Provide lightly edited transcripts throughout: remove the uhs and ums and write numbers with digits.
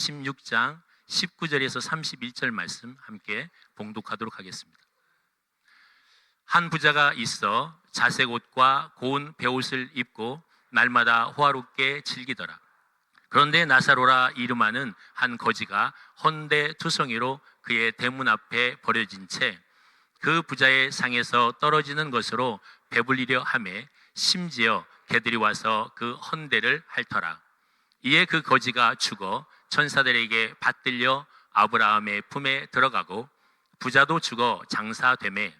16장 19절에서 31절 말씀 함께 봉독하도록 하겠습니다. 한 부자가 있어 자색 옷과 고운 베옷을 입고 날마다 호화롭게 즐기더라. 그런데 나사로라 이름하는 한 거지가 헌데 투성이로 그의 대문 앞에 버려진 채 그 부자의 상에서 떨어지는 것으로 배불리려 하매 심지어 개들이 와서 그 헌데를 핥더라. 이에 그 거지가 죽어 천사들에게 받들려 아브라함의 품에 들어가고 부자도 죽어 장사되매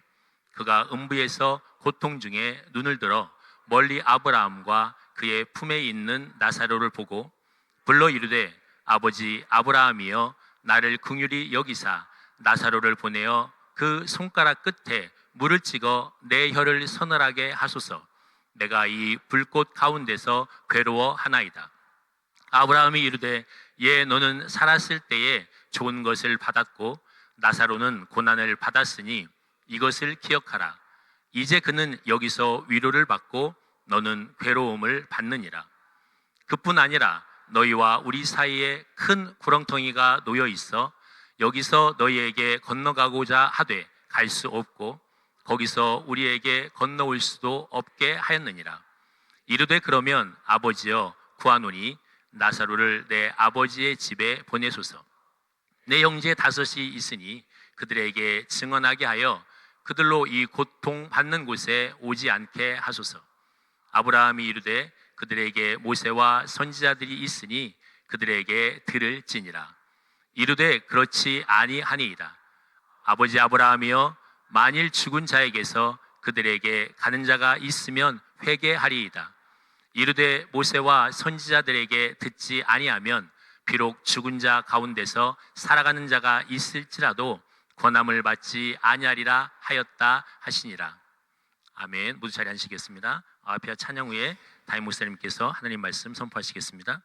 그가 음부에서 고통 중에 눈을 들어 멀리 아브라함과 그의 품에 있는 나사로를 보고 불러 이르되 아버지 아브라함이여 나를 긍휼히 여기사 나사로를 보내어 그 손가락 끝에 물을 찍어 내 혀를 서늘하게 하소서. 내가 이 불꽃 가운데서 괴로워하나이다. 아브라함이 이르되 예 너는 살았을 때에 좋은 것을 받았고 나사로는 고난을 받았으니 이것을 기억하라. 이제 그는 여기서 위로를 받고 너는 괴로움을 받느니라. 그뿐 아니라 너희와 우리 사이에 큰 구렁텅이가 놓여 있어 여기서 너희에게 건너가고자 하되 갈 수 없고 거기서 우리에게 건너올 수도 없게 하였느니라. 이르되 그러면 아버지여 구하노니 나사로를 내 아버지의 집에 보내소서. 내 형제 5이 있으니 그들에게 증언하게 하여 그들로 이 고통 받는 곳에 오지 않게 하소서. 아브라함이 이르되 그들에게 모세와 선지자들이 있으니 그들에게 들을지니라. 이르되 그렇지 아니하니이다. 아버지 아브라함이여 만일 죽은 자에게서 그들에게 가는 자가 있으면 회개하리이다. 이르되 모세와 선지자들에게 듣지 아니하면 비록 죽은 자 가운데서 살아가는 자가 있을지라도 권함을 받지 아니하리라 하였다 하시니라. 아멘. 모두 자리 앉으시겠습니다. 앞에 찬양 후에 담임 목사님께서 하나님 말씀 선포하시겠습니다.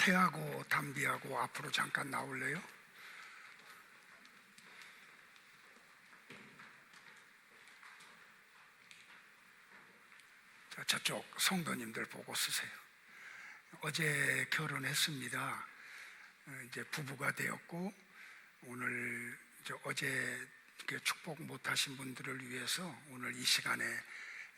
태하고 담비하고 앞으로 잠깐 나올래요? 자, 저쪽 성도님들 보고 쓰세요. 어제 결혼했습니다. 이제 부부가 되었고, 오늘 어제 이렇게 축복 못하신 분들을 위해서 오늘 이 시간에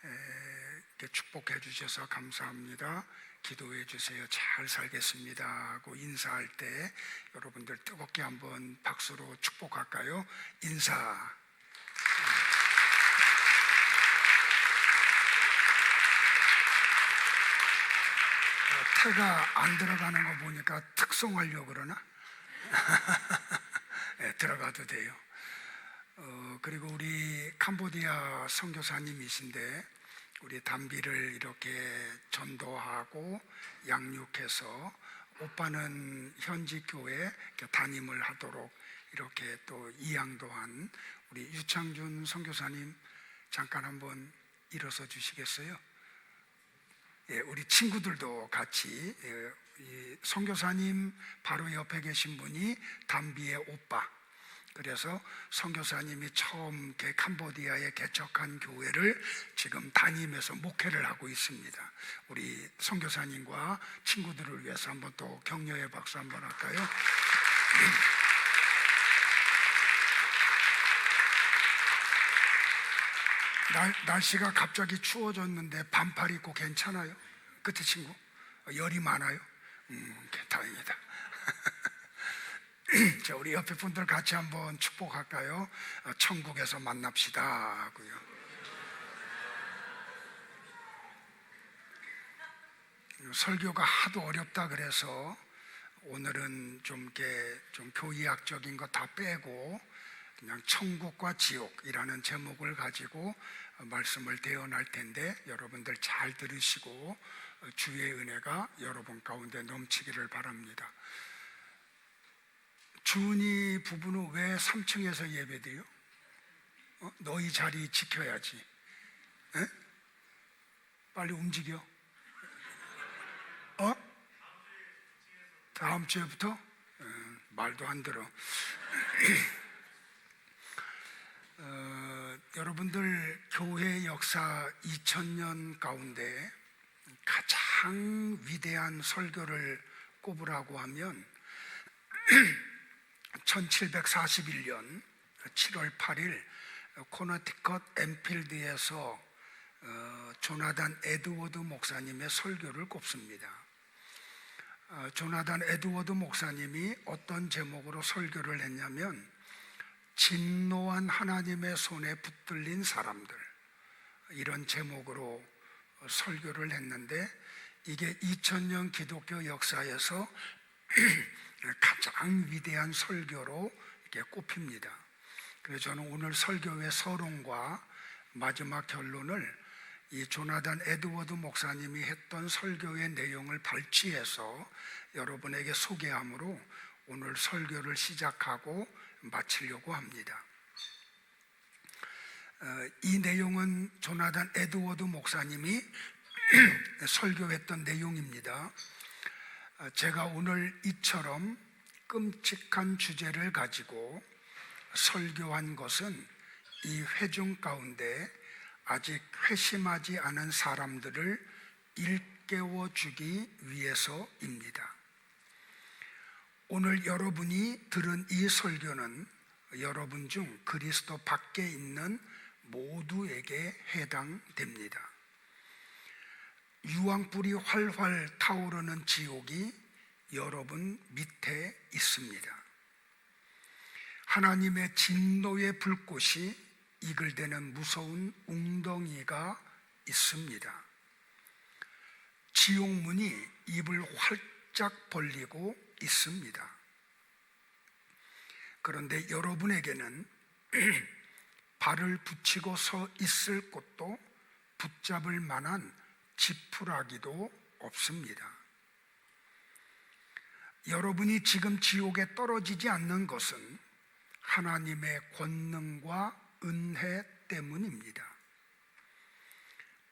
이렇게 축복해 주셔서 감사합니다. 기도해 주세요. 잘 살겠습니다 하고 인사할 때 여러분들 뜨겁게 한번 박수로 축복할까요? 인사. 태가 안 들어가는 거 보니까 특송하려고 그러나? 네, 들어가도 돼요. 그리고 우리 캄보디아 선교사님이신데 우리 담비를 이렇게 전도하고 양육해서 오빠는 현지 교회 담임을 하도록 이렇게 또 이양도 한 우리 유창준 선교사님 잠깐 한번 일어서 주시겠어요? 예, 우리 친구들도 같이 이 선교사님 바로 옆에 계신 분이 담비의 오빠. 그래서 선교사님이 처음 캄보디아에 개척한 교회를 지금 담임해서 목회를 하고 있습니다. 우리 선교사님과 친구들을 위해서 한번 또 격려의 박수 한번 할까요? 날씨가 갑자기 추워졌는데 반팔 입고 괜찮아요? 끝에 친구? 열이 많아요? 다행이다. 자, 우리 옆에 분들 같이 한번 축복할까요? 천국에서 만납시다 하고요. 설교가 하도 어렵다 그래서 오늘은 좀 교의학적인 거 다 빼고 그냥 천국과 지옥이라는 제목을 가지고 말씀을 대언할 텐데 여러분들 잘 들으시고 주의 은혜가 여러분 가운데 넘치기를 바랍니다. 주은이 부부는 왜 3층에서 예배드려? 너희 자리 지켜야지. 에? 빨리 움직여. 다음 주에부터? 말도 안 들어. 여러분들 교회 역사 2000년 가운데 가장 위대한 설교를 꼽으라고 하면 1741년 7월 8일 코너티컷 엠필드에서 조나단 에드워드 목사님의 설교를 꼽습니다. 조나단 에드워드 목사님이 어떤 제목으로 설교를 했냐면 진노한 하나님의 손에 붙들린 사람들, 이런 제목으로 설교를 했는데 이게 2000년 기독교 역사에서 가장 위대한 설교로 이렇게 꼽힙니다. 그래서 저는 오늘 설교의 서론과 마지막 결론을 이 조나단 에드워드 목사님이 했던 설교의 내용을 발췌해서 여러분에게 소개함으로 오늘 설교를 시작하고 마치려고 합니다. 이 내용은 조나단 에드워드 목사님이 설교했던 내용입니다. 제가 오늘 이처럼 끔찍한 주제를 가지고 설교한 것은 이 회중 가운데 아직 회심하지 않은 사람들을 일깨워 주기 위해서입니다. 오늘 여러분이 들은 이 설교는 여러분 중 그리스도 밖에 있는 모두에게 해당됩니다. 유황불이 활활 타오르는 지옥이 여러분 밑에 있습니다. 하나님의 진노의 불꽃이 이글대는 무서운 웅덩이가 있습니다. 지옥문이 입을 활짝 벌리고 있습니다. 그런데 여러분에게는 발을 붙이고 서 있을 곳도 붙잡을 만한 지푸라기도 없습니다. 여러분이 지금 지옥에 떨어지지 않는 것은 하나님의 권능과 은혜 때문입니다.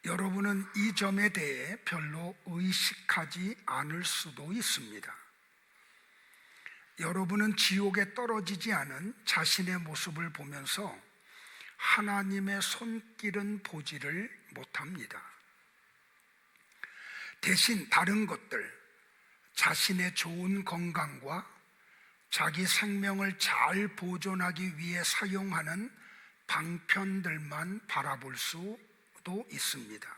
여러분은 이 점에 대해 별로 의식하지 않을 수도 있습니다. 여러분은 지옥에 떨어지지 않은 자신의 모습을 보면서 하나님의 손길은 보지를 못합니다. 대신 다른 것들, 자신의 좋은 건강과 자기 생명을 잘 보존하기 위해 사용하는 방편들만 바라볼 수도 있습니다.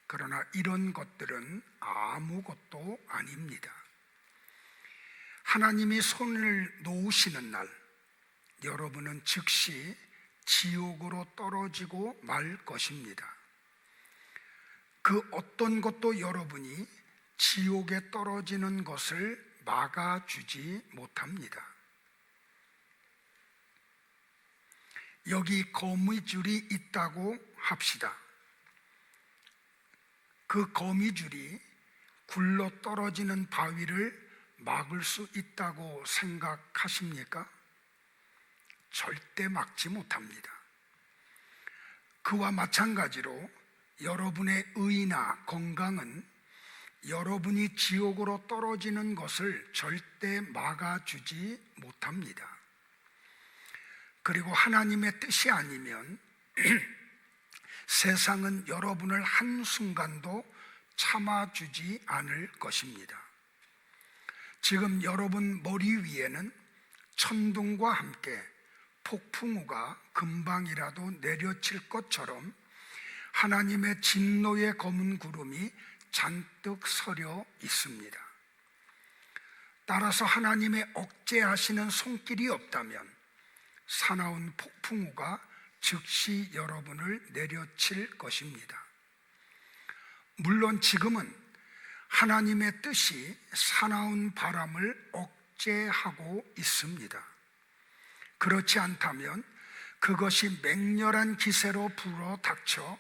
그러나 이런 것들은 아무것도 아닙니다. 하나님이 손을 놓으시는 날, 여러분은 즉시 지옥으로 떨어지고 말 것입니다. 그 어떤 것도 여러분이 지옥에 떨어지는 것을 막아주지 못합니다. 여기 거미줄이 있다고 합시다. 그 거미줄이 굴러 떨어지는 바위를 막을 수 있다고 생각하십니까? 절대 막지 못합니다. 그와 마찬가지로 여러분의 의나 건강은 여러분이 지옥으로 떨어지는 것을 절대 막아주지 못합니다. 그리고 하나님의 뜻이 아니면 세상은 여러분을 한순간도 참아주지 않을 것입니다. 지금 여러분 머리 위에는 천둥과 함께 폭풍우가 금방이라도 내려칠 것처럼 하나님의 진노의 검은 구름이 잔뜩 서려 있습니다. 따라서 하나님의 억제하시는 손길이 없다면 사나운 폭풍우가 즉시 여러분을 내려칠 것입니다. 물론 지금은 하나님의 뜻이 사나운 바람을 억제하고 있습니다. 그렇지 않다면 그것이 맹렬한 기세로 불어 닥쳐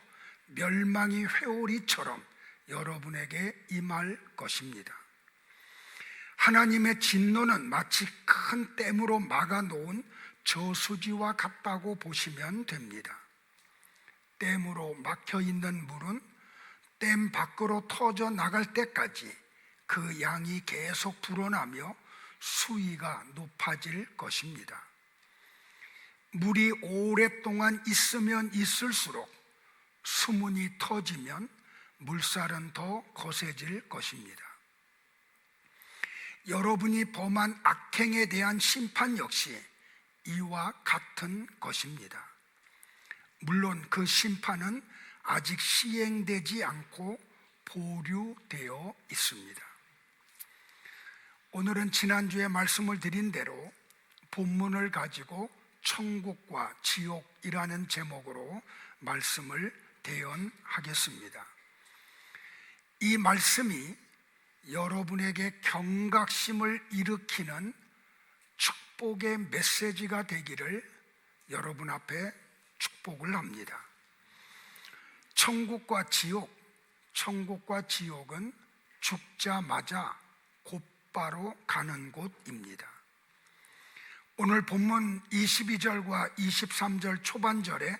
멸망이 회오리처럼 여러분에게 임할 것입니다. 하나님의 진노는 마치 큰 댐으로 막아놓은 저수지와 같다고 보시면 됩니다. 댐으로 막혀있는 물은 댐 밖으로 터져 나갈 때까지 그 양이 계속 불어나며 수위가 높아질 것입니다. 물이 오랫동안 있으면 있을수록 수문이 터지면 물살은 더 거세질 것입니다. 여러분이 범한 악행에 대한 심판 역시 이와 같은 것입니다. 물론 그 심판은 아직 시행되지 않고 보류되어 있습니다. 오늘은 지난주에 말씀을 드린 대로 본문을 가지고 천국과 지옥이라는 제목으로 말씀을 대연하겠습니다. 이 말씀이 여러분에게 경각심을 일으키는 축복의 메시지가 되기를 여러분 앞에 축복을 합니다. 천국과 지옥은 죽자마자 곧바로 가는 곳입니다. 오늘 본문 22절과 23절 초반절에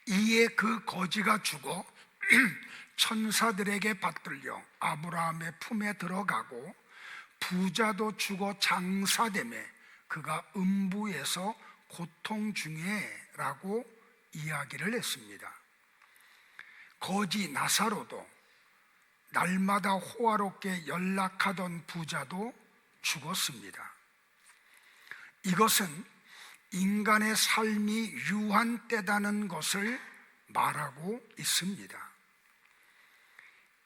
이에 그 거지가 죽어 천사들에게 받들려 아브라함의 품에 들어가고 부자도 죽어 장사되매 그가 음부에서 고통 중에 라고 이야기를 했습니다. 거지 나사로도 날마다 호화롭게 연락하던 부자도 죽었습니다. 이것은 인간의 삶이 유한되다는 것을 말하고 있습니다.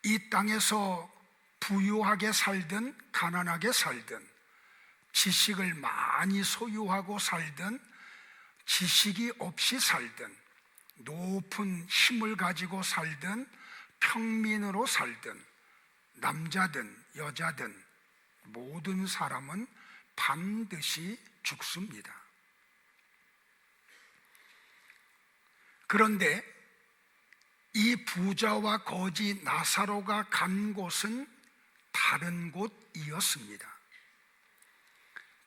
이 땅에서 부유하게 살든 가난하게 살든 지식을 많이 소유하고 살든 지식이 없이 살든 높은 힘을 가지고 살든 평민으로 살든 남자든 여자든 모든 사람은 반드시 죽습니다. 그런데 이 부자와 거지 나사로가 간 곳은 다른 곳이었습니다.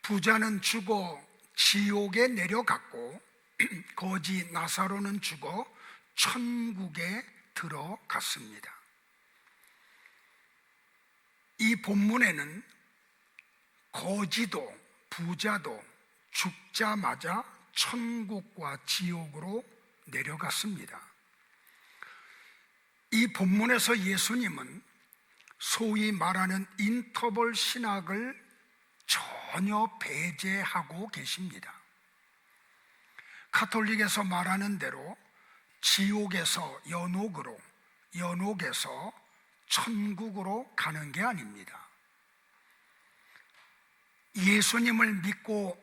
부자는 죽어 지옥에 내려갔고 거지 나사로는 죽어 천국에 들어갔습니다. 이 본문에는 거지도 부자도 죽자마자 천국과 지옥으로 내려갔습니다. 이 본문에서 예수님은 소위 말하는 인터벌 신학을 전혀 배제하고 계십니다. 가톨릭에서 말하는 대로 지옥에서 연옥으로, 연옥에서 천국으로 가는 게 아닙니다. 예수님을 믿고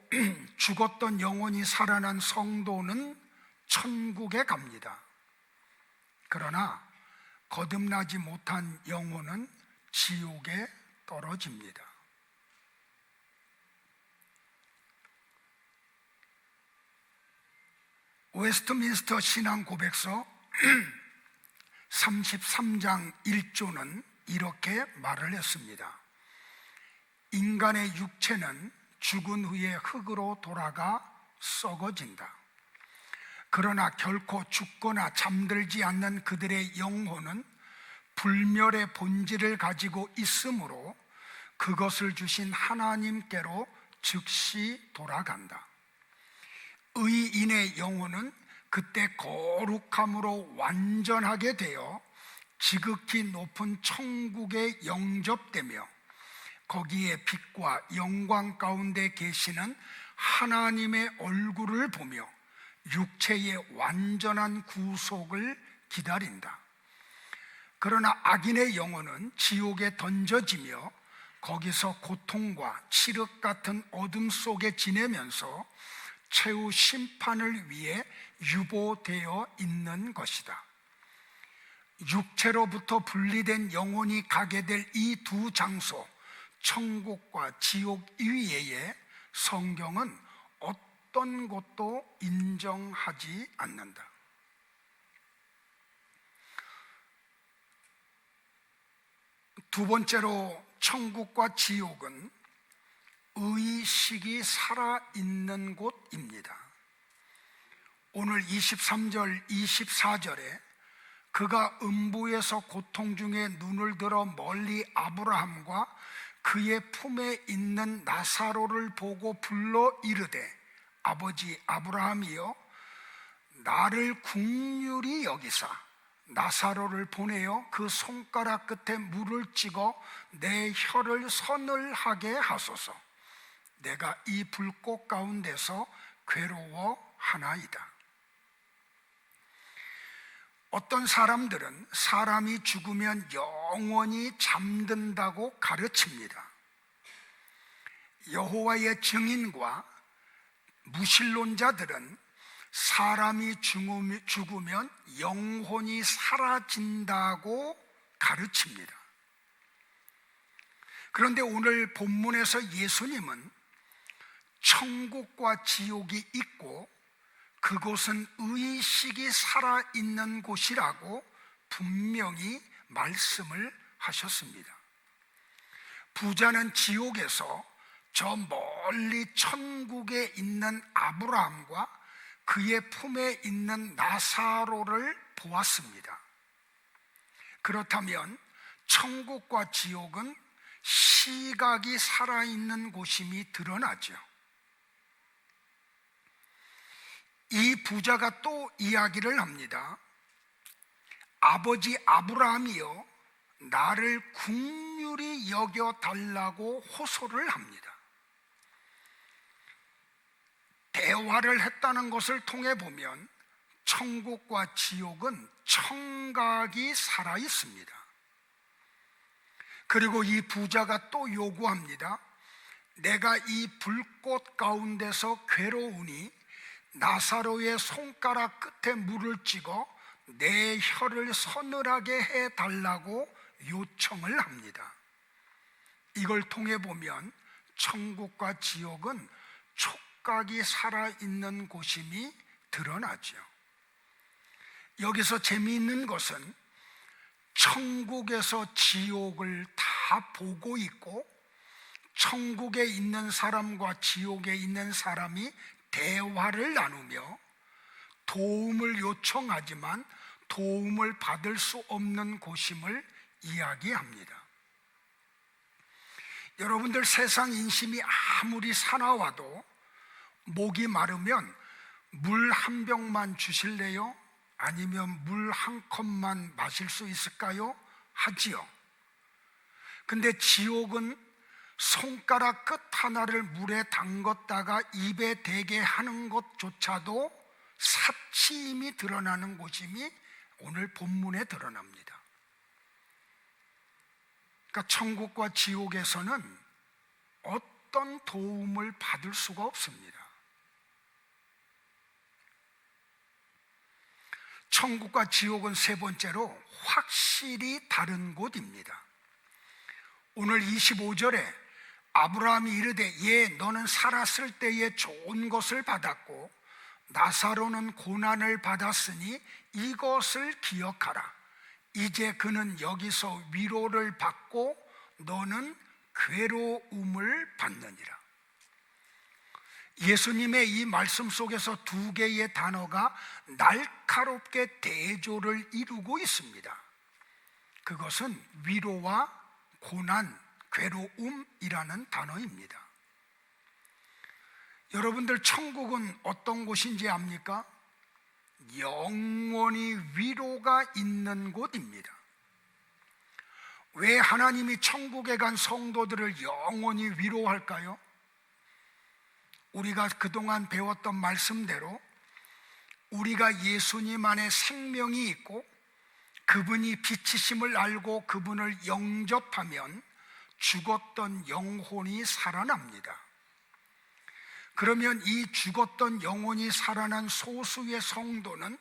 죽었던 영혼이 살아난 성도는 천국에 갑니다. 그러나 거듭나지 못한 영혼은 지옥에 떨어집니다. 웨스트민스터 신앙 고백서 33장 1조는 이렇게 말을 했습니다. 인간의 육체는 죽은 후에 흙으로 돌아가 썩어진다. 그러나 결코 죽거나 잠들지 않는 그들의 영혼은 불멸의 본질을 가지고 있으므로 그것을 주신 하나님께로 즉시 돌아간다. 의인의 영혼은 그때 거룩함으로 완전하게 되어 지극히 높은 천국에 영접되며 거기에 빛과 영광 가운데 계시는 하나님의 얼굴을 보며 육체의 완전한 구속을 기다린다. 그러나 악인의 영혼은 지옥에 던져지며 거기서 고통과 칠흑 같은 어둠 속에 지내면서 최후 심판을 위해 유보되어 있는 것이다. 육체로부터 분리된 영혼이 가게 될 이 두 장소, 천국과 지옥 이외에 성경은 어떤 것도 인정하지 않는다. 두 번째로 천국과 지옥은 의식이 살아있는 곳입니다. 오늘 23절, 24절에 그가 음부에서 고통 중에 눈을 들어 멀리 아브라함과 그의 품에 있는 나사로를 보고 불러 이르되 아버지 아브라함이여 나를 긍휼히 여기사 나사로를 보내어 그 손가락 끝에 물을 찍어 내 혀를 서늘하게 하소서. 내가 이 불꽃 가운데서 괴로워하나이다. 어떤 사람들은 사람이 죽으면 영원히 잠든다고 가르칩니다. 여호와의 증인과 무신론자들은 사람이 죽으면 영혼이 사라진다고 가르칩니다. 그런데 오늘 본문에서 예수님은 천국과 지옥이 있고 그곳은 의식이 살아있는 곳이라고 분명히 말씀을 하셨습니다. 부자는 지옥에서 저 멀리 천국에 있는 아브라함과 그의 품에 있는 나사로를 보았습니다. 그렇다면 천국과 지옥은 시각이 살아있는 곳임이 드러나죠. 이 부자가 또 이야기를 합니다. 아버지 아브라함이여 나를 긍휼히 여겨달라고 호소를 합니다. 대화를 했다는 것을 통해 보면 천국과 지옥은 청각이 살아 있습니다. 그리고 이 부자가 또 요구합니다. 내가 이 불꽃 가운데서 괴로우니 나사로의 손가락 끝에 물을 찍어 내 혀를 서늘하게 해달라고 요청을 합니다. 이걸 통해 보면 천국과 지옥은 촉각이 살아있는 곳임이 드러나죠. 여기서 재미있는 것은 천국에서 지옥을 다 보고 있고 천국에 있는 사람과 지옥에 있는 사람이 대화를 나누며 도움을 요청하지만 도움을 받을 수 없는 곳임을 이야기합니다. 여러분들 세상 인심이 아무리 사나워도 목이 마르면 물 한 병만 주실래요? 아니면 물 한 컵만 마실 수 있을까요? 하지요. 근데 지옥은 손가락 끝 하나를 물에 담궜다가 입에 대게 하는 것조차도 사치임이 드러나는 곳임이 오늘 본문에 드러납니다. 그러니까 천국과 지옥에서는 어떤 도움을 받을 수가 없습니다. 천국과 지옥은 세 번째로 확실히 다른 곳입니다. 오늘 25절에 아브라함이 이르되 예 너는 살았을 때에 좋은 것을 받았고 나사로는 고난을 받았으니 이것을 기억하라. 이제 그는 여기서 위로를 받고 너는 괴로움을 받느니라. 예수님의 이 말씀 속에서 두 개의 단어가 날카롭게 대조를 이루고 있습니다. 그것은 위로와 고난, 괴로움이라는 단어입니다. 여러분들 천국은 어떤 곳인지 압니까? 영원히 위로가 있는 곳입니다. 왜 하나님이 천국에 간 성도들을 영원히 위로할까요? 우리가 그동안 배웠던 말씀대로 우리가 예수님 안에 생명이 있고 그분이 빛이심을 알고 그분을 영접하면 죽었던 영혼이 살아납니다. 그러면 이 죽었던 영혼이 살아난 소수의 성도는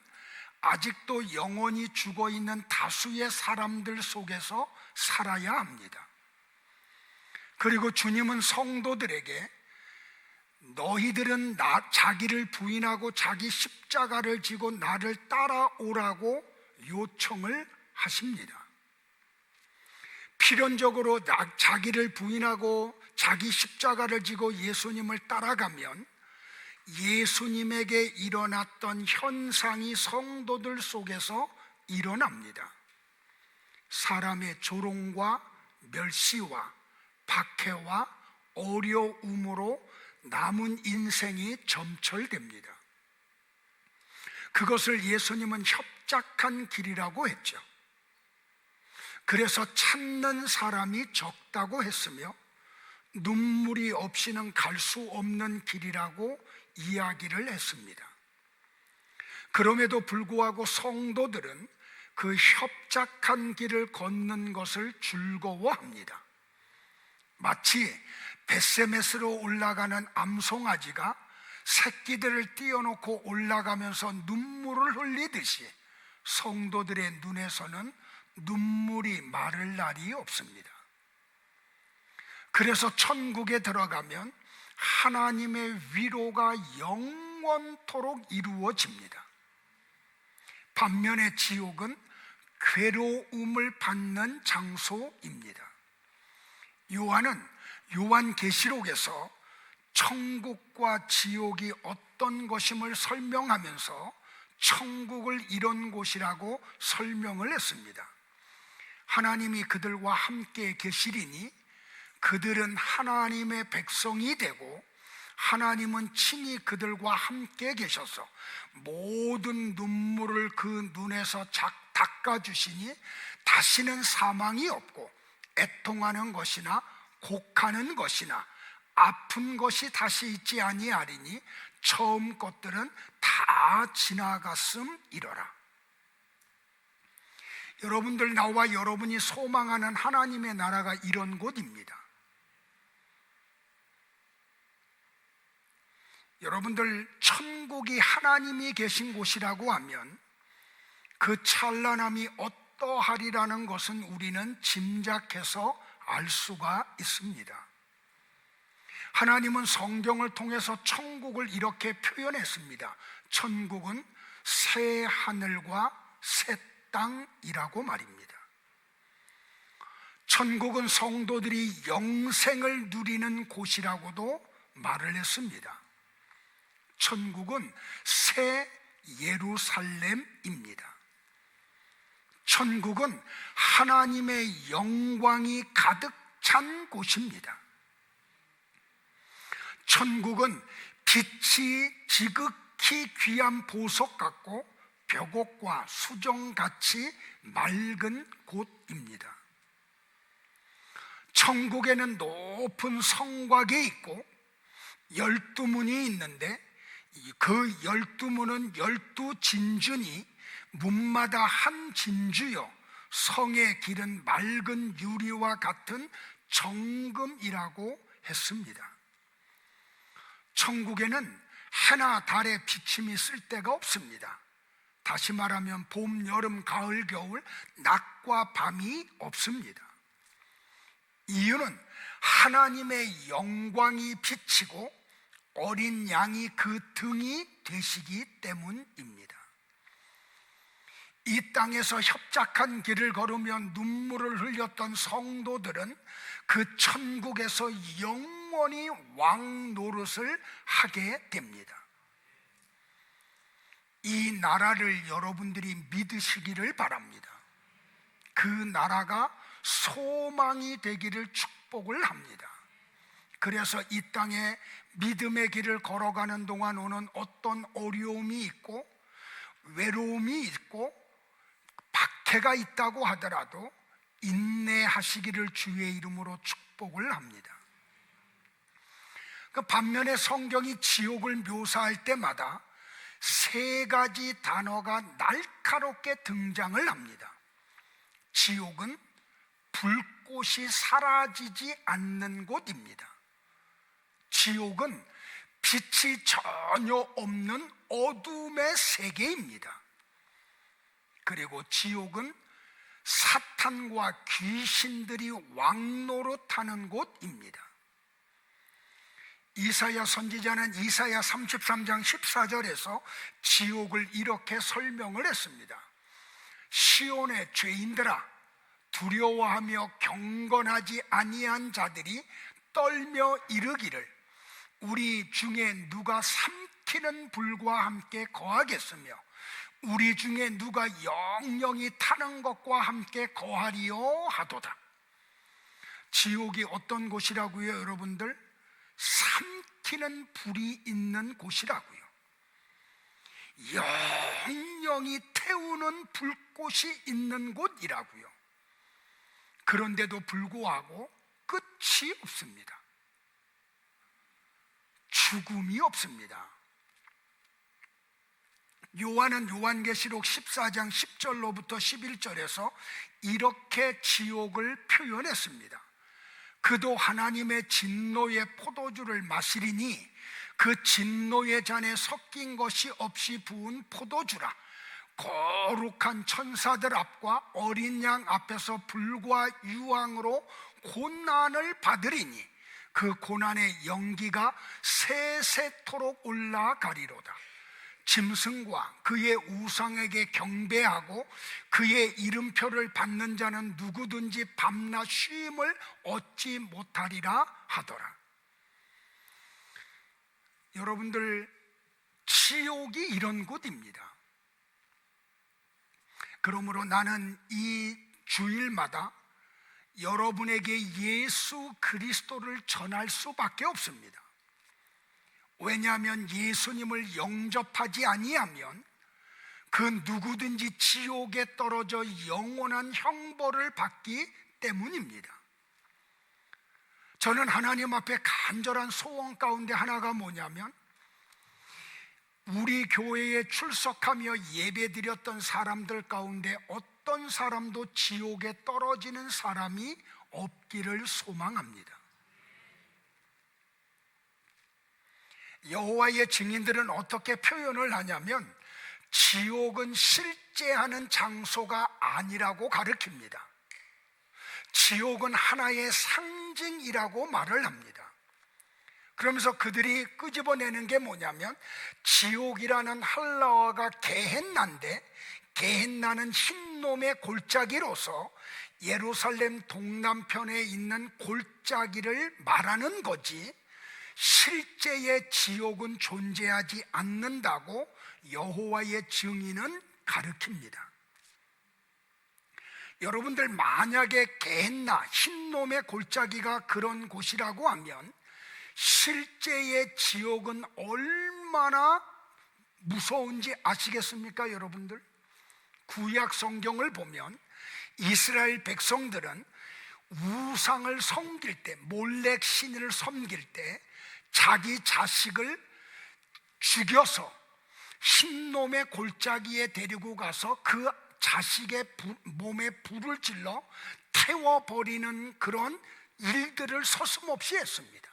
아직도 영혼이 죽어있는 다수의 사람들 속에서 살아야 합니다. 그리고 주님은 성도들에게 너희들은 자기를 부인하고 자기 십자가를 지고 나를 따라오라고 요청을 하십니다. 필연적으로 자기를 부인하고 자기 십자가를 지고 예수님을 따라가면 예수님에게 일어났던 현상이 성도들 속에서 일어납니다. 사람의 조롱과 멸시와 박해와 어려움으로 남은 인생이 점철됩니다. 그것을 예수님은 협착한 길이라고 했죠. 그래서 찾는 사람이 적다고 했으며 눈물이 없이는 갈 수 없는 길이라고 이야기를 했습니다. 그럼에도 불구하고 성도들은 그 협착한 길을 걷는 것을 즐거워합니다. 마치 벳세메스로 올라가는 암송아지가 새끼들을 띄워놓고 올라가면서 눈물을 흘리듯이 성도들의 눈에서는 눈물이 마를 날이 없습니다. 그래서 천국에 들어가면 하나님의 위로가 영원토록 이루어집니다. 반면에 지옥은 괴로움을 받는 장소입니다. 요한은 요한계시록에서 천국과 지옥이 어떤 것임을 설명하면서 천국을 이런 곳이라고 설명을 했습니다. 하나님이 그들과 함께 계시리니 그들은 하나님의 백성이 되고 하나님은 친히 그들과 함께 계셔서 모든 눈물을 그 눈에서 닦아주시니 다시는 사망이 없고 애통하는 것이나 곡하는 것이나 아픈 것이 다시 있지 아니하리니 처음 것들은 다 지나갔음이러라. 여러분들 나와 여러분이 소망하는 하나님의 나라가 이런 곳입니다. 여러분들 천국이 하나님이 계신 곳이라고 하면 그 찬란함이 어떠하리라는 것은 우리는 짐작해서 알 수가 있습니다. 하나님은 성경을 통해서 천국을 이렇게 표현했습니다. 천국은 새 하늘과 새 땅이라고 말입니다. 천국은 성도들이 영생을 누리는 곳이라고도 말을 했습니다. 천국은 새 예루살렘입니다. 천국은 하나님의 영광이 가득 찬 곳입니다. 천국은 빛이 지극히 귀한 보석 같고 벽옥과 수정같이 맑은 곳입니다. 천국에는 높은 성곽이 있고 12문이 있는데 그 12문은 12진주니 문마다 한 진주여 성의 길은 맑은 유리와 같은 정금이라고 했습니다. 천국에는 해나 달의 비침이 쓸 데가 없습니다. 다시 말하면 봄, 여름, 가을, 겨울, 낮과 밤이 없습니다. 이유는 하나님의 영광이 비치고 어린 양이 그 등이 되시기 때문입니다. 이 땅에서 협착한 길을 걸으며 눈물을 흘렸던 성도들은 그 천국에서 영원히 왕 노릇을 하게 됩니다. 이 나라를 여러분들이 믿으시기를 바랍니다. 그 나라가 소망이 되기를 축복을 합니다. 그래서 이 땅에 믿음의 길을 걸어가는 동안 오는 어떤 어려움이 있고 외로움이 있고 박해가 있다고 하더라도 인내하시기를 주의 이름으로 축복을 합니다. 그 반면에 성경이 지옥을 묘사할 때마다 세 가지 단어가 날카롭게 등장을 합니다. 지옥은 불꽃이 사라지지 않는 곳입니다. 지옥은 빛이 전혀 없는 어둠의 세계입니다. 그리고 지옥은 사탄과 귀신들이 왕노릇하는 곳입니다. 이사야 선지자는 이사야 33장 14절에서 지옥을 이렇게 설명을 했습니다. 시온의 죄인들아, 두려워하며 경건하지 아니한 자들이 떨며 이르기를 우리 중에 누가 삼키는 불과 함께 거하겠으며 우리 중에 누가 영영이 타는 것과 함께 거하리요 하도다. 지옥이 어떤 곳이라고요, 여러분들? 삼키는 불이 있는 곳이라고요. 영영이 태우는 불꽃이 있는 곳이라고요. 그런데도 불구하고 끝이 없습니다. 죽음이 없습니다. 요한은 요한계시록 14장 10절로부터 11절에서 이렇게 지옥을 표현했습니다. 그도 하나님의 진노의 포도주를 마시리니 그 진노의 잔에 섞인 것이 없이 부은 포도주라. 거룩한 천사들 앞과 어린 양 앞에서 불과 유황으로 고난을 받으리니 그 고난의 연기가 세세토록 올라가리로다. 짐승과 그의 우상에게 경배하고 그의 이름표를 받는 자는 누구든지 밤낮 쉼을 얻지 못하리라 하더라. 여러분들, 지옥이 이런 곳입니다. 그러므로 나는 이 주일마다 여러분에게 예수 그리스도를 전할 수밖에 없습니다. 왜냐하면 예수님을 영접하지 아니하면 그 누구든지 지옥에 떨어져 영원한 형벌을 받기 때문입니다. 저는 하나님 앞에 간절한 소원 가운데 하나가 뭐냐면 우리 교회에 출석하며 예배드렸던 사람들 가운데 어떤 사람도 지옥에 떨어지는 사람이 없기를 소망합니다. 여호와의 증인들은 어떻게 표현을 하냐면 지옥은 실제하는 장소가 아니라고 가르칩니다. 지옥은 하나의 상징이라고 말을 합니다. 그러면서 그들이 끄집어내는 게 뭐냐면 지옥이라는 할라와가 게헨나인데 게헨나는 흰놈의 골짜기로서 예루살렘 동남편에 있는 골짜기를 말하는 거지 실제의 지옥은 존재하지 않는다고 여호와의 증인은 가르칩니다. 여러분들, 만약에 게헨나 흰놈의 골짜기가 그런 곳이라고 하면 실제의 지옥은 얼마나 무서운지 아시겠습니까, 여러분들? 구약 성경을 보면 이스라엘 백성들은 우상을 섬길 때, 몰렉 신을 섬길 때 자기 자식을 죽여서 흰놈의 골짜기에 데리고 가서 그 자식의 몸에 불을 질러 태워버리는 그런 일들을 서슴없이 했습니다.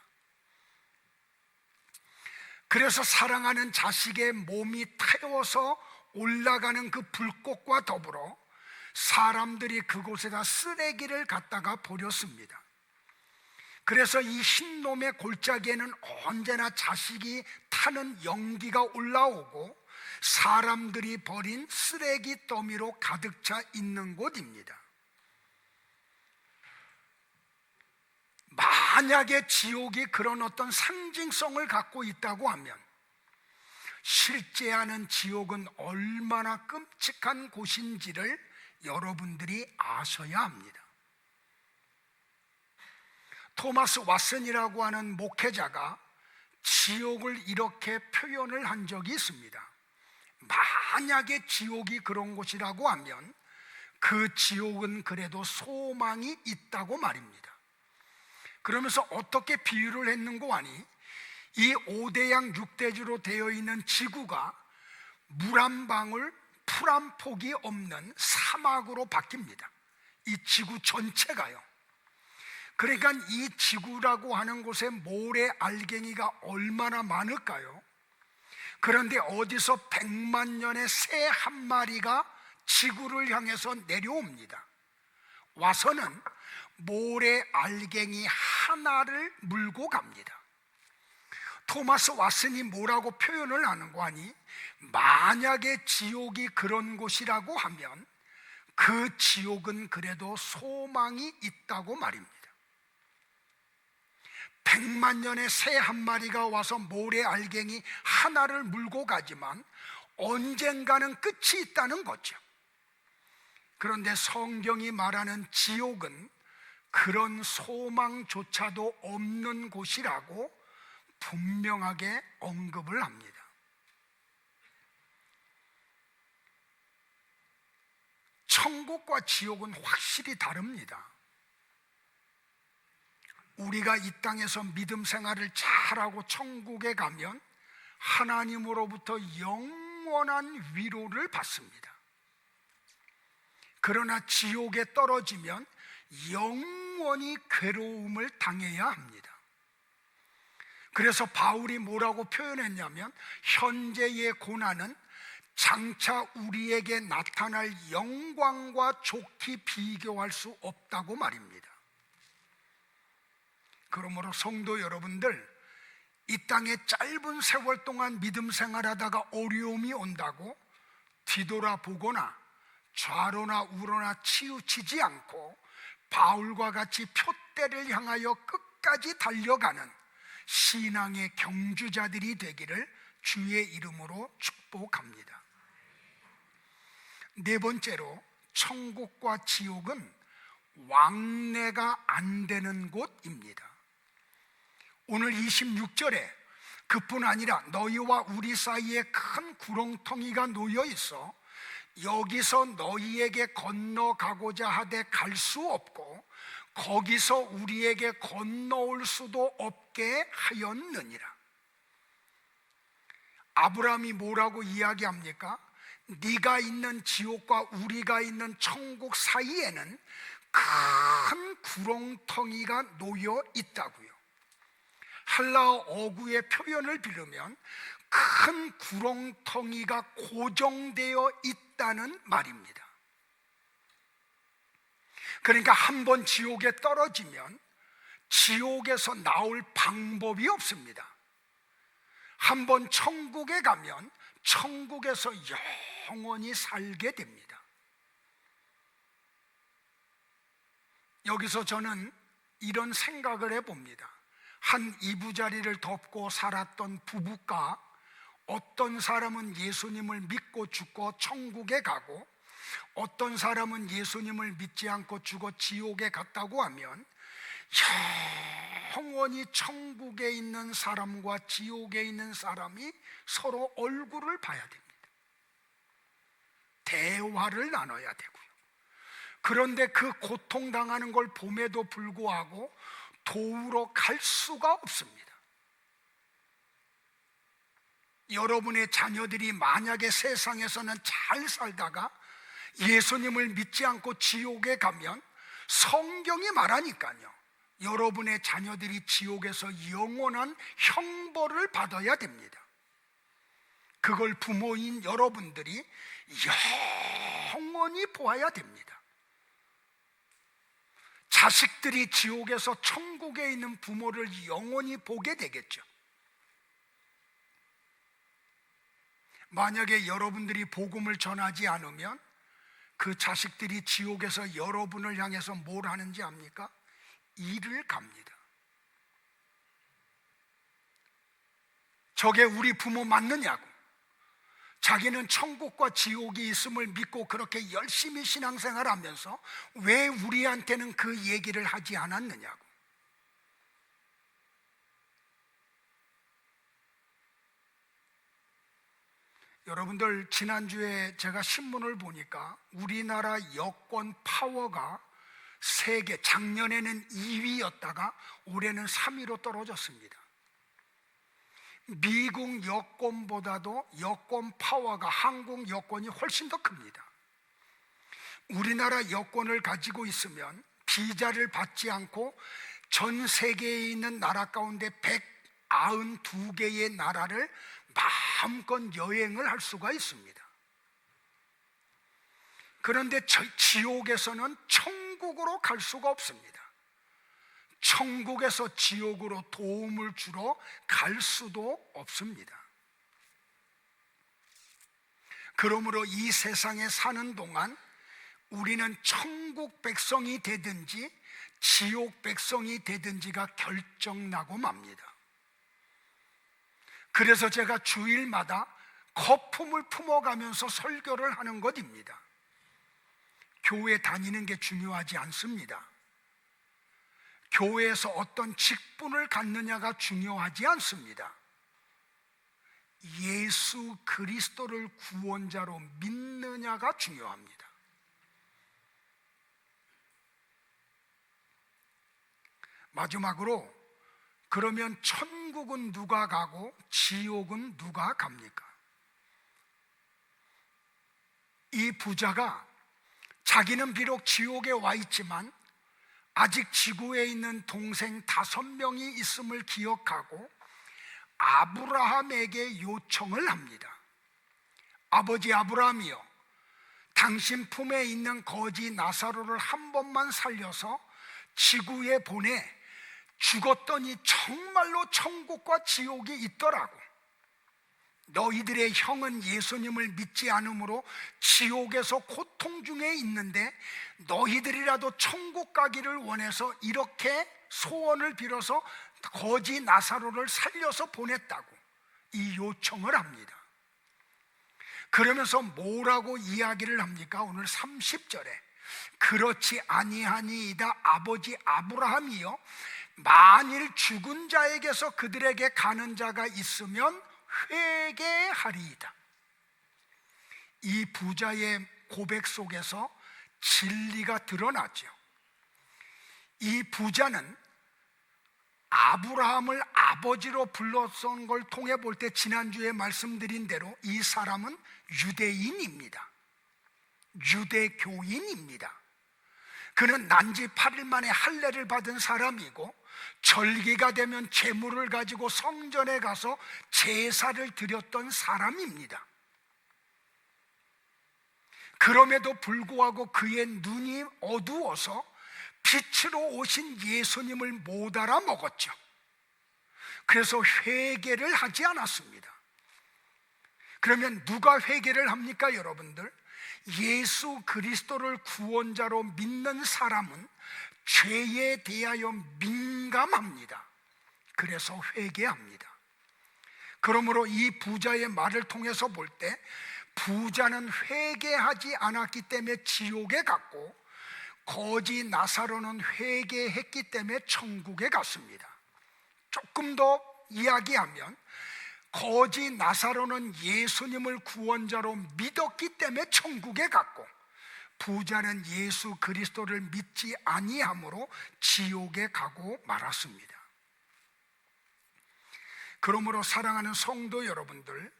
그래서 사랑하는 자식의 몸이 태워서 올라가는 그 불꽃과 더불어 사람들이 그곳에다 쓰레기를 갖다가 버렸습니다. 그래서 이 흰놈의 골짜기에는 언제나 자식이 타는 연기가 올라오고 사람들이 버린 쓰레기 더미로 가득 차 있는 곳입니다. 만약에 지옥이 그런 어떤 상징성을 갖고 있다고 하면 실제하는 지옥은 얼마나 끔찍한 곳인지를 여러분들이 아셔야 합니다. 토마스 왓슨이라고 하는 목회자가 지옥을 이렇게 표현을 한 적이 있습니다. 만약에 지옥이 그런 곳이라고 하면 그 지옥은 그래도 소망이 있다고 말입니다. 그러면서 어떻게 비유를 했는고 하니 이 5대양 6대주로 되어 있는 지구가 물 한 방울, 풀 한 폭이 없는 사막으로 바뀝니다. 이 지구 전체가요. 그러니까 이 지구라고 하는 곳에 모래 알갱이가 얼마나 많을까요? 그런데 어디서 100만 년의 새 한 마리가 지구를 향해서 내려옵니다. 와서는 모래 알갱이 하나를 물고 갑니다. 토마스 왓슨이 뭐라고 표현을 하는 거 아니? 만약에 지옥이 그런 곳이라고 하면 그 지옥은 그래도 소망이 있다고 말입니다. 100만 년의 새 한 마리가 와서 모래 알갱이 하나를 물고 가지만 언젠가는 끝이 있다는 거죠. 그런데 성경이 말하는 지옥은 그런 소망조차도 없는 곳이라고 분명하게 언급을 합니다. 천국과 지옥은 확실히 다릅니다. 우리가 이 땅에서 믿음 생활을 잘하고 천국에 가면 하나님으로부터 영원한 위로를 받습니다. 그러나 지옥에 떨어지면 영원히 괴로움을 당해야 합니다. 그래서 바울이 뭐라고 표현했냐면 현재의 고난은 장차 우리에게 나타날 영광과 좋게 비교할 수 없다고 말입니다. 그러므로 성도 여러분들, 이 땅에 짧은 세월 동안 믿음 생활하다가 어려움이 온다고 뒤돌아보거나 좌로나 우로나 치우치지 않고 바울과 같이 표대를 향하여 끝까지 달려가는 신앙의 경주자들이 되기를 주의 이름으로 축복합니다. 네 번째로, 천국과 지옥은 왕래가 안 되는 곳입니다. 오늘 26절에 그뿐 아니라 너희와 우리 사이에 큰 구렁텅이가 놓여 있어 여기서 너희에게 건너가고자 하되 갈 수 없고 거기서 우리에게 건너올 수도 없게 하였느니라. 아브라함이 뭐라고 이야기합니까? 네가 있는 지옥과 우리가 있는 천국 사이에는 큰 구렁텅이가 놓여 있다고요. 할라어 어구의 표현을 빌으면 큰 구렁텅이가 고정되어 있다는 말입니다. 그러니까 한번 지옥에 떨어지면 지옥에서 나올 방법이 없습니다. 한번 천국에 가면 천국에서 영원히 살게 됩니다. 여기서 저는 이런 생각을 해봅니다. 한 이부자리를 덮고 살았던 부부가 어떤 사람은 예수님을 믿고 죽고 천국에 가고 어떤 사람은 예수님을 믿지 않고 죽어 지옥에 갔다고 하면 영원히 천국에 있는 사람과 지옥에 있는 사람이 서로 얼굴을 봐야 됩니다. 대화를 나눠야 되고요. 그런데 그 고통당하는 걸 봄에도 불구하고 도우러 갈 수가 없습니다. 여러분의 자녀들이 만약에 세상에서는 잘 살다가 예수님을 믿지 않고 지옥에 가면 성경이 말하니까요, 여러분의 자녀들이 지옥에서 영원한 형벌을 받아야 됩니다. 그걸 부모인 여러분들이 영원히 보아야 됩니다. 자식들이 지옥에서 천국에 있는 부모를 영원히 보게 되겠죠. 만약에 여러분들이 복음을 전하지 않으면 그 자식들이 지옥에서 여러분을 향해서 뭘 하는지 압니까? 일을 갑니다. 저게 우리 부모 맞느냐고. 자기는 천국과 지옥이 있음을 믿고 그렇게 열심히 신앙생활하면서 왜 우리한테는 그 얘기를 하지 않았느냐고. 여러분들, 지난주에 제가 신문을 보니까 우리나라 여권 파워가 세계, 작년에는 2위였다가 올해는 3위로 떨어졌습니다. 미국 여권보다도 여권 파워가 한국 여권이 훨씬 더 큽니다. 우리나라 여권을 가지고 있으면 비자를 받지 않고 전 세계에 있는 나라 가운데 192개의 나라를 마음껏 여행을 할 수가 있습니다. 그런데 지옥에서는 천국으로 갈 수가 없습니다. 천국에서 지옥으로 도움을 주러 갈 수도 없습니다. 그러므로 이 세상에 사는 동안 우리는 천국 백성이 되든지 지옥 백성이 되든지가 결정나고 맙니다. 그래서 제가 주일마다 거품을 품어가면서 설교를 하는 것입니다. 교회 다니는 게 중요하지 않습니다. 교회에서 어떤 직분을 갖느냐가 중요하지 않습니다. 예수 그리스도를 구원자로 믿느냐가 중요합니다. 마지막으로, 그러면 천국은 누가 가고 지옥은 누가 갑니까? 이 부자가 자기는 비록 지옥에 와 있지만 아직 지구에 있는 동생 5명이 있음을 기억하고 아브라함에게 요청을 합니다. 아버지 아브라함이여, 당신 품에 있는 거지 나사로를 한 번만 살려서 지구에 보내. 죽었더니 정말로 천국과 지옥이 있더라고. 너희들의 형은 예수님을 믿지 않으므로 지옥에서 고통 중에 있는데 너희들이라도 천국 가기를 원해서 이렇게 소원을 빌어서 거지 나사로를 살려서 보냈다고 이 요청을 합니다. 그러면서 뭐라고 이야기를 합니까? 오늘 30절에 그렇지 아니하니이다. 아버지 아브라함이여, 만일 죽은 자에게서 그들에게 가는 자가 있으면 회개하리이다. 이 부자의 고백 속에서 진리가 드러나죠. 이 부자는 아브라함을 아버지로 불렀던 걸 통해 볼 때 지난주에 말씀드린 대로 이 사람은 유대인입니다. 유대교인입니다. 그는 난지 8일 만에 할례를 받은 사람이고 절기가 되면 제물을 가지고 성전에 가서 제사를 드렸던 사람입니다. 그럼에도 불구하고 그의 눈이 어두워서 빛으로 오신 예수님을 못 알아먹었죠. 그래서 회개를 하지 않았습니다. 그러면 누가 회개를 합니까, 여러분들? 예수 그리스도를 구원자로 믿는 사람은 죄에 대하여 민감합니다. 그래서 회개합니다. 그러므로 이 부자의 말을 통해서 볼 때 부자는 회개하지 않았기 때문에 지옥에 갔고 거지 나사로는 회개했기 때문에 천국에 갔습니다. 조금 더 이야기하면 거지 나사로는 예수님을 구원자로 믿었기 때문에 천국에 갔고, 부자는 예수 그리스도를 믿지 아니함으로 지옥에 가고 말았습니다. 그러므로 사랑하는 성도 여러분들,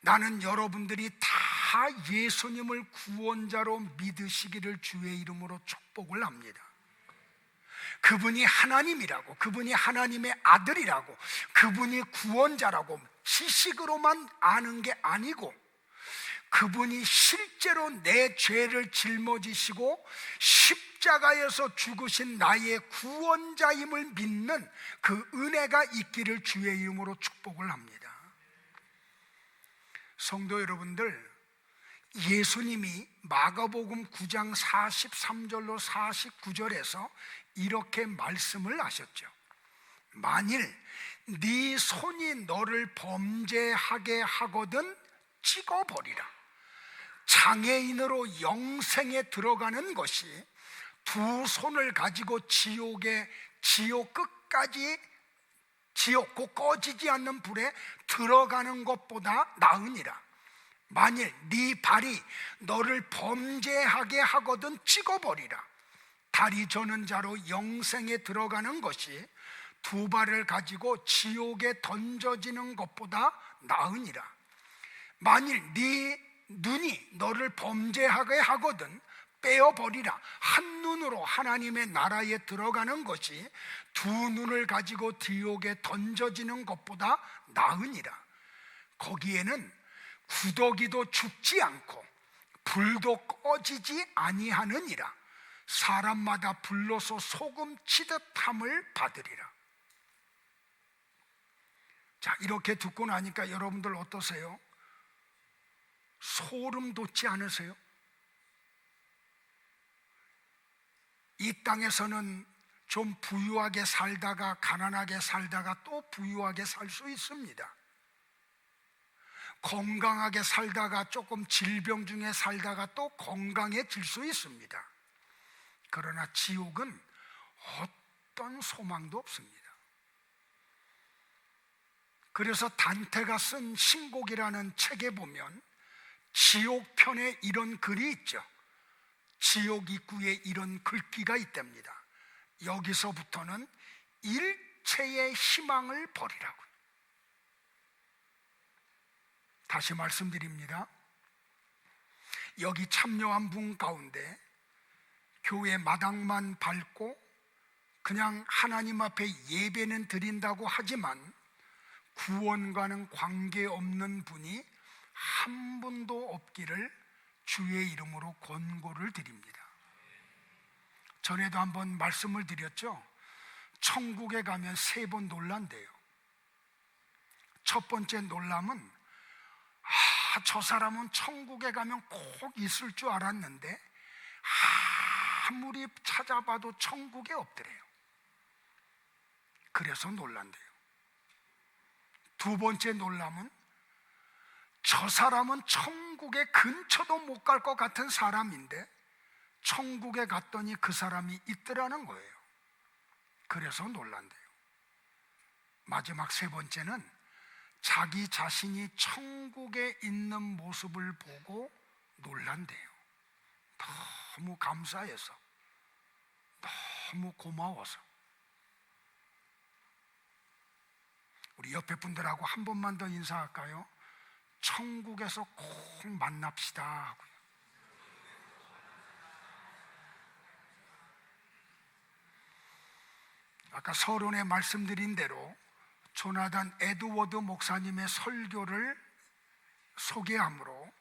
나는 여러분들이 다 예수님을 구원자로 믿으시기를 주의 이름으로 축복을 합니다. 그분이 하나님이라고, 그분이 하나님의 아들이라고, 그분이 구원자라고 지식으로만 아는 게 아니고, 그분이 실제로 내 죄를 짊어지시고 십자가에서 죽으신 나의 구원자임을 믿는 그 은혜가 있기를 주의 이름으로 축복을 합니다. 성도 여러분들, 예수님이 마가복음 9장 43절로 49절에서 이렇게 말씀을 하셨죠. 만일 네 손이 너를 범죄하게 하거든 찍어버리라. 장애인으로 영생에 들어가는 것이 두 손을 가지고 지옥 끝까지, 지옥고 꺼지지 않는 불에 들어가는 것보다 나으니라. 만일 네 발이 너를 범죄하게 하거든 찍어버리라. 다리 저는 자로 영생에 들어가는 것이 두 발을 가지고 지옥에 던져지는 것보다 나으니라. 만일 네 눈이 너를 범죄하게 하거든 빼어버리라. 한 눈으로 하나님의 나라에 들어가는 것이 두 눈을 가지고 지옥에 던져지는 것보다 나으니라. 거기에는 구더기도 죽지 않고 불도 꺼지지 아니하느니라. 사람마다 불로서 소금 치듯 함을 받으리라. 자, 이렇게 듣고 나니까 여러분들 어떠세요? 소름 돋지 않으세요? 이 땅에서는 좀 부유하게 살다가 가난하게 살다가 또 부유하게 살 수 있습니다. 건강하게 살다가 조금 질병 중에 살다가 또 건강해질 수 있습니다. 그러나 지옥은 어떤 소망도 없습니다. 그래서 단테가 쓴 신곡이라는 책에 보면 지옥 편에 이런 글이 있죠. 지옥 입구에 이런 글귀가 있답니다. 여기서부터는 일체의 희망을 버리라고요. 다시 말씀드립니다. 여기 참여한 분 가운데 교회 마당만 밟고 그냥 하나님 앞에 예배는 드린다고 하지만 구원과는 관계없는 분이 한 분도 없기를 주의 이름으로 권고를 드립니다. 전에도 한번 말씀을 드렸죠. 천국에 가면 3번 논란돼요. 첫 번째 논란은 저 사람은 천국에 가면 꼭 있을 줄 알았는데 아무리 찾아봐도 천국에 없더래요. 그래서 논란돼요. 두 번째 논란은 저 사람은 천국에 근처도 못 갈 것 같은 사람인데 천국에 갔더니 그 사람이 있더라는 거예요. 그래서 논란돼요. 마지막 세 번째는 자기 자신이 천국에 있는 모습을 보고 놀란대요. 너무 감사해서, 너무 고마워서. 우리 옆에 분들하고 한 번만 더 인사할까요? 천국에서 꼭 만납시다 하고요. 아까 서론에 말씀드린 대로 조나단 에드워드 목사님의 설교를 소개함으로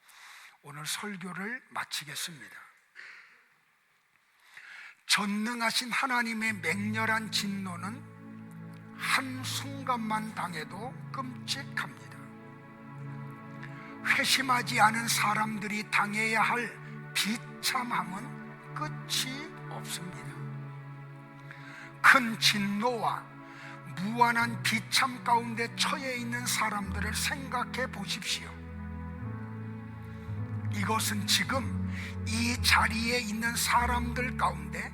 오늘 설교를 마치겠습니다. 전능하신 하나님의 맹렬한 진노는 한순간만 당해도 끔찍합니다. 회심하지 않은 사람들이 당해야 할 비참함은 끝이 없습니다. 큰 진노와 무한한 비참 가운데 처해 있는 사람들을 생각해 보십시오. 이것은 지금 이 자리에 있는 사람들 가운데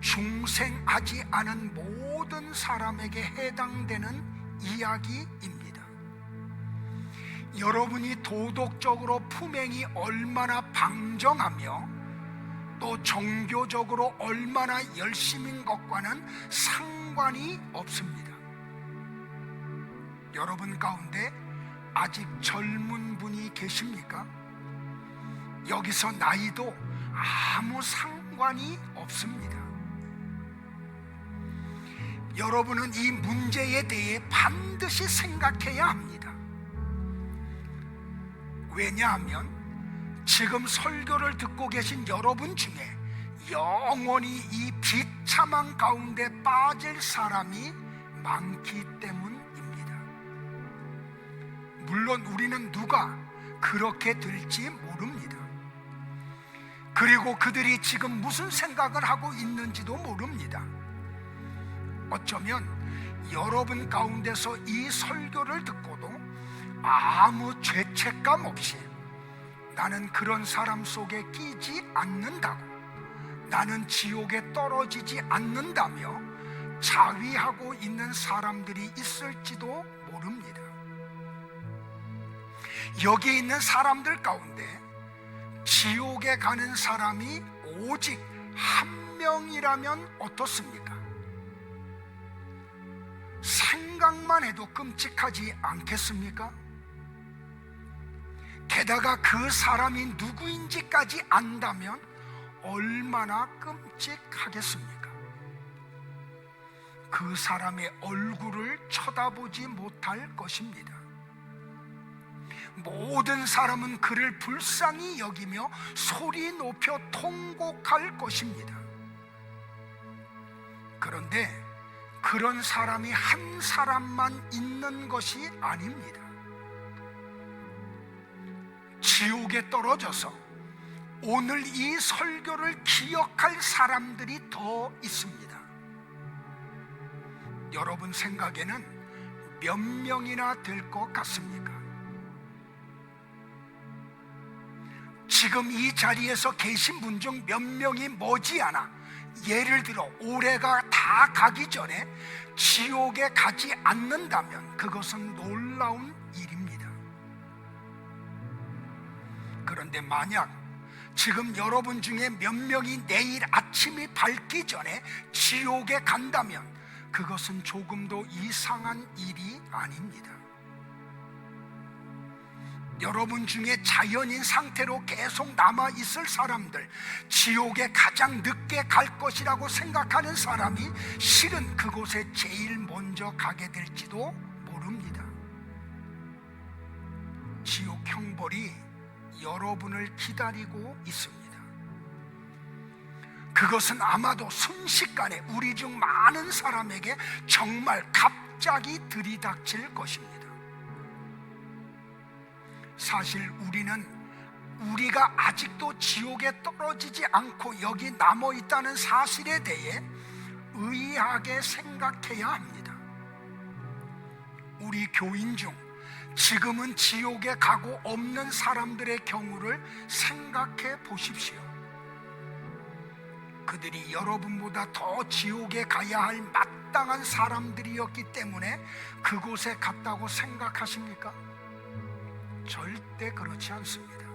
중생하지 않은 모든 사람에게 해당되는 이야기입니다. 여러분이 도덕적으로 품행이 얼마나 방정하며 또 종교적으로 얼마나 열심인 것과는 상관이 없습니다. 여러분 가운데 아직 젊은 분이 계십니까? 여기서 나이도 아무 상관이 없습니다. 여러분은 이 문제에 대해 반드시 생각해야 합니다. 왜냐하면 지금 설교를 듣고 계신 여러분 중에 영원히 이 비참한 가운데 빠질 사람이 많기 때문입니다. 물론 우리는 누가 그렇게 될지 모릅니다. 그리고 그들이 지금 무슨 생각을 하고 있는지도 모릅니다. 어쩌면 여러분 가운데서 이 설교를 듣고도 아무 죄책감 없이 나는 그런 사람 속에 끼지 않는다고, 나는 지옥에 떨어지지 않는다며 자위하고 있는 사람들이 있을지도 모릅니다. 여기 있는 사람들 가운데 지옥에 가는 사람이 오직 한 명이라면 어떻습니까? 생각만 해도 끔찍하지 않겠습니까? 게다가 그 사람이 누구인지까지 안다면 얼마나 끔찍하겠습니까? 그 사람의 얼굴을 쳐다보지 못할 것입니다. 모든 사람은 그를 불쌍히 여기며 소리 높여 통곡할 것입니다. 그런데 그런 사람이 한 사람만 있는 것이 아닙니다. 지옥에 떨어져서 오늘 이 설교를 기억할 사람들이 더 있습니다. 여러분 생각에는 몇 명이나 될 것 같습니까? 지금 이 자리에서 계신 분 중 몇 명이 머지않아, 예를 들어 올해가 다 가기 전에 지옥에 가지 않는다면 그것은 놀라운 일입니다. 그런데 만약 지금 여러분 중에 몇 명이 내일 아침이 밝기 전에 지옥에 간다면 그것은 조금도 이상한 일이 아닙니다. 여러분 중에 자연인 상태로 계속 남아있을 사람들, 지옥에 가장 늦게 갈 것이라고 생각하는 사람이 실은 그곳에 제일 먼저 가게 될지도 모릅니다. 지옥 형벌이 여러분을 기다리고 있습니다. 그것은 아마도 순식간에 우리 중 많은 사람에게 정말 갑자기 들이닥칠 것입니다. 사실 우리가 아직도 지옥에 떨어지지 않고 여기 남아있다는 사실에 대해 의아하게 생각해야 합니다. 우리 교인 중 지금은 지옥에 가고 없는 사람들의 경우를 생각해 보십시오. 그들이 여러분보다 더 지옥에 가야 할 마땅한 사람들이었기 때문에 그곳에 갔다고 생각하십니까? 절대 그렇지 않습니다.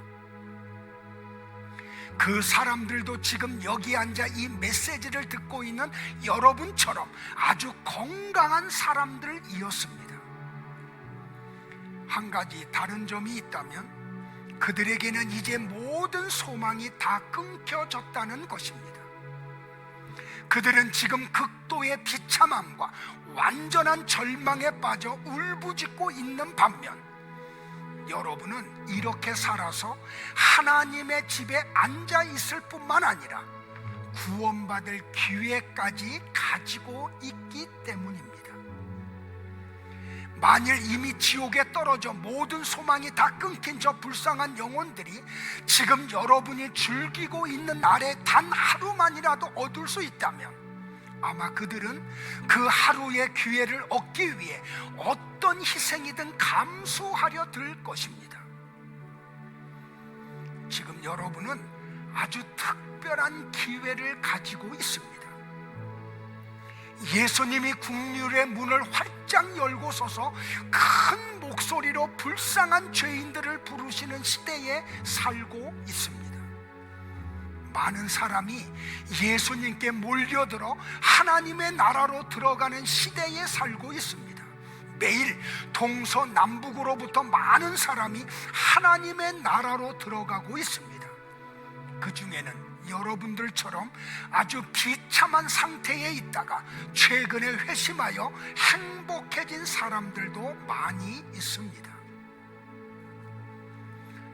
그 사람들도 지금 여기 앉아 이 메시지를 듣고 있는 여러분처럼 아주 건강한 사람들이었습니다. 한 가지 다른 점이 있다면 그들에게는 이제 모든 소망이 다 끊겨졌다는 것입니다. 그들은 지금 극도의 비참함과 완전한 절망에 빠져 울부짖고 있는 반면 여러분은 이렇게 살아서 하나님의 집에 앉아 있을 뿐만 아니라 구원받을 기회까지 가지고 있기 때문입니다. 만일 이미 지옥에 떨어져 모든 소망이 다 끊긴 저 불쌍한 영혼들이 지금 여러분이 즐기고 있는 날에 단 하루만이라도 얻을 수 있다면 아마 그들은 그 하루의 기회를 얻기 위해 어떤 희생이든 감수하려 들 것입니다. 지금 여러분은 아주 특별한 기회를 가지고 있습니다. 예수님이 국률의 문을 활짝 열고 서서 큰 목소리로 불쌍한 죄인들을 부르시는 시대에 살고 있습니다. 많은 사람이 예수님께 몰려들어 하나님의 나라로 들어가는 시대에 살고 있습니다. 매일 동서남북으로부터 많은 사람이 하나님의 나라로 들어가고 있습니다. 그 중에는 여러분들처럼 아주 비참한 상태에 있다가 최근에 회심하여 행복해진 사람들도 많이 있습니다.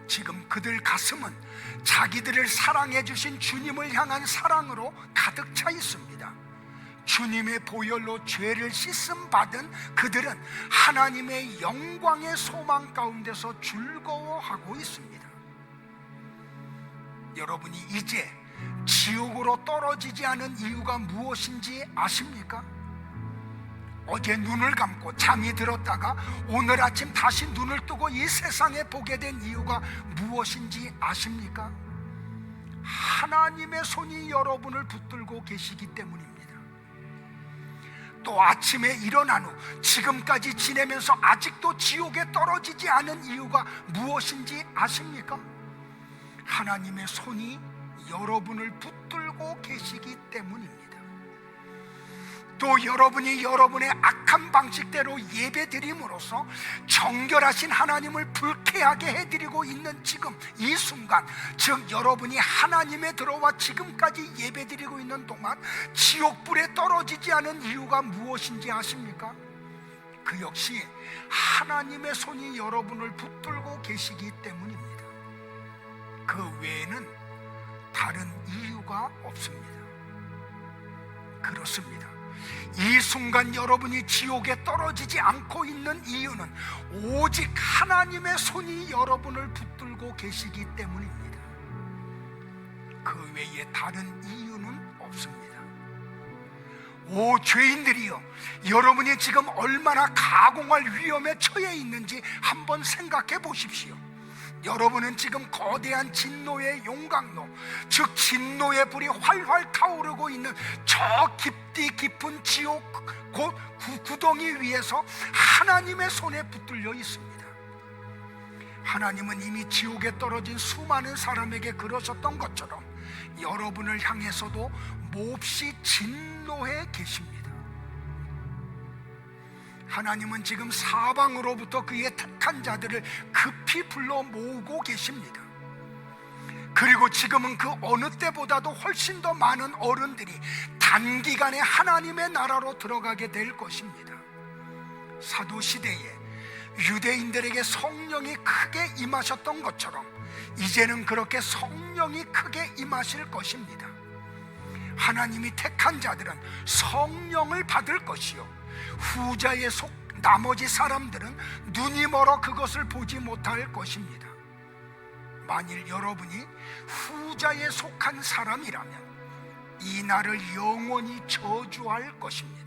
지금 그들 가슴은 자기들을 사랑해 주신 주님을 향한 사랑으로 가득 차 있습니다. 주님의 보혈로 죄를 씻음 받은 그들은 하나님의 영광의 소망 가운데서 즐거워하고 있습니다. 여러분이 이제 지옥으로 떨어지지 않은 이유가 무엇인지 아십니까? 어제 눈을 감고 잠이 들었다가 오늘 아침 다시 눈을 뜨고 이 세상에 보게 된 이유가 무엇인지 아십니까? 하나님의 손이 여러분을 붙들고 계시기 때문입니다. 또 아침에 일어난 후 지금까지 지내면서 아직도 지옥에 떨어지지 않은 이유가 무엇인지 아십니까? 하나님의 손이 여러분을 붙들고 계시기 때문입니다. 또 여러분이 여러분의 악한 방식대로 예배드림으로써 정결하신 하나님을 불쾌하게 해드리고 있는 지금 이 순간, 즉 여러분이 하나님에 들어와 지금까지 예배드리고 있는 동안 지옥불에 떨어지지 않은 이유가 무엇인지 아십니까? 그 역시 하나님의 손이 여러분을 붙들고 계시기 때문입니다. 그 외에는 다른 이유가 없습니다. 그렇습니다. 이 순간 여러분이 지옥에 떨어지지 않고 있는 이유는 오직 하나님의 손이 여러분을 붙들고 계시기 때문입니다. 그 외에 다른 이유는 없습니다. 오 죄인들이여, 여러분이 지금 얼마나 가공할 위험에 처해 있는지 한번 생각해 보십시오. 여러분은 지금 거대한 진노의 용광로, 즉 진노의 불이 활활 타오르고 있는 저 깊디 깊은 지옥 곧 구덩이 위에서 하나님의 손에 붙들려 있습니다. 하나님은 이미 지옥에 떨어진 수많은 사람에게 그러셨던 것처럼 여러분을 향해서도 몹시 진노해 계십니다. 하나님은 지금 사방으로부터 그의 택한 자들을 급히 불러 모으고 계십니다. 그리고 지금은 그 어느 때보다도 훨씬 더 많은 어른들이 단기간에 하나님의 나라로 들어가게 될 것입니다. 사도시대에 유대인들에게 성령이 크게 임하셨던 것처럼 이제는 그렇게 성령이 크게 임하실 것입니다. 하나님이 택한 자들은 성령을 받을 것이요, 후자에 나머지 사람들은 눈이 멀어 그것을 보지 못할 것입니다. 만일 여러분이 후자에 속한 사람이라면 이 날을 영원히 저주할 것입니다.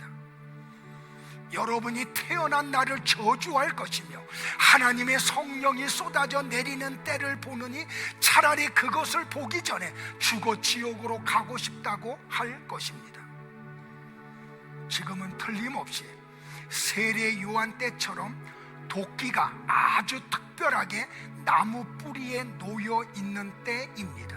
여러분이 태어난 날을 저주할 것이며 하나님의 성령이 쏟아져 내리는 때를 보느니 차라리 그것을 보기 전에 죽어 지옥으로 가고 싶다고 할 것입니다. 지금은 틀림없이 세례 요한 때처럼 도끼가 아주 특별하게 나무 뿌리에 놓여 있는 때입니다.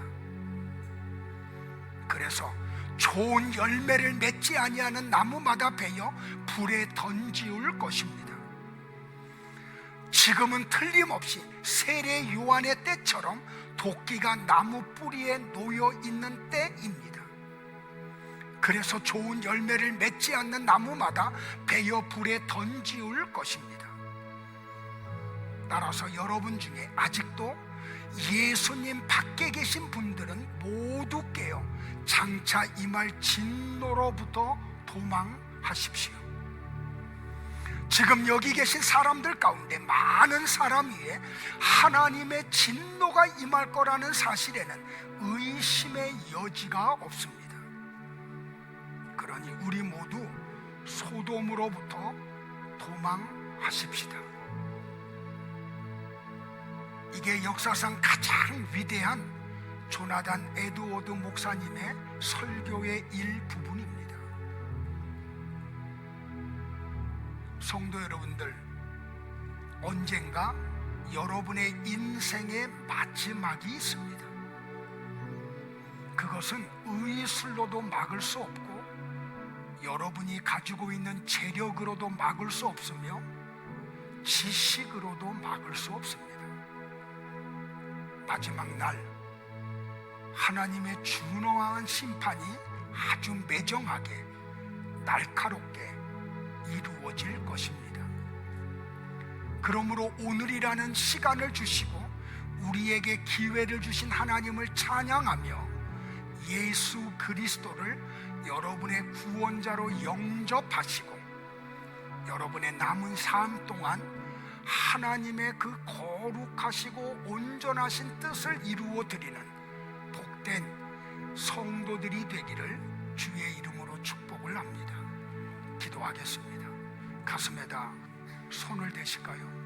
그래서 좋은 열매를 맺지 아니하는 나무마다 베어 불에 던지울 것입니다. 지금은 틀림없이 세례 요한의 때처럼 도끼가 나무 뿌리에 놓여 있는 때입니다. 그래서 좋은 열매를 맺지 않는 나무마다 베어 불에 던지울 것입니다. 따라서 여러분 중에 아직도 예수님 밖에 계신 분들은 모두 깨어 장차 임할 진노로부터 도망하십시오. 지금 여기 계신 사람들 가운데 많은 사람 위에 하나님의 진노가 임할 거라는 사실에는 의심의 여지가 없습니다. 그러니 우리 모두 소돔으로부터 도망하십시다. 이게 역사상 가장 위대한 조나단 에드워드 목사님의 설교의 일부분입니다. 성도 여러분들, 언젠가 여러분의 인생의 마지막이 있습니다. 그것은 의술로도 막을 수 없고 여러분이 가지고 있는 재력으로도 막을 수 없으며 지식으로도 막을 수 없습니다. 마지막 날 하나님의 준엄한 심판이 아주 매정하게 날카롭게 이루어질 것입니다. 그러므로 오늘이라는 시간을 주시고 우리에게 기회를 주신 하나님을 찬양하며 예수 그리스도를 여러분의 구원자로 영접하시고 여러분의 남은 삶 동안 하나님의 그 거룩하시고 온전하신 뜻을 이루어 드리는 복된 성도들이 되기를 주의 이름으로 축복을 합니다. 기도하겠습니다. 가슴에다 손을 대실까요?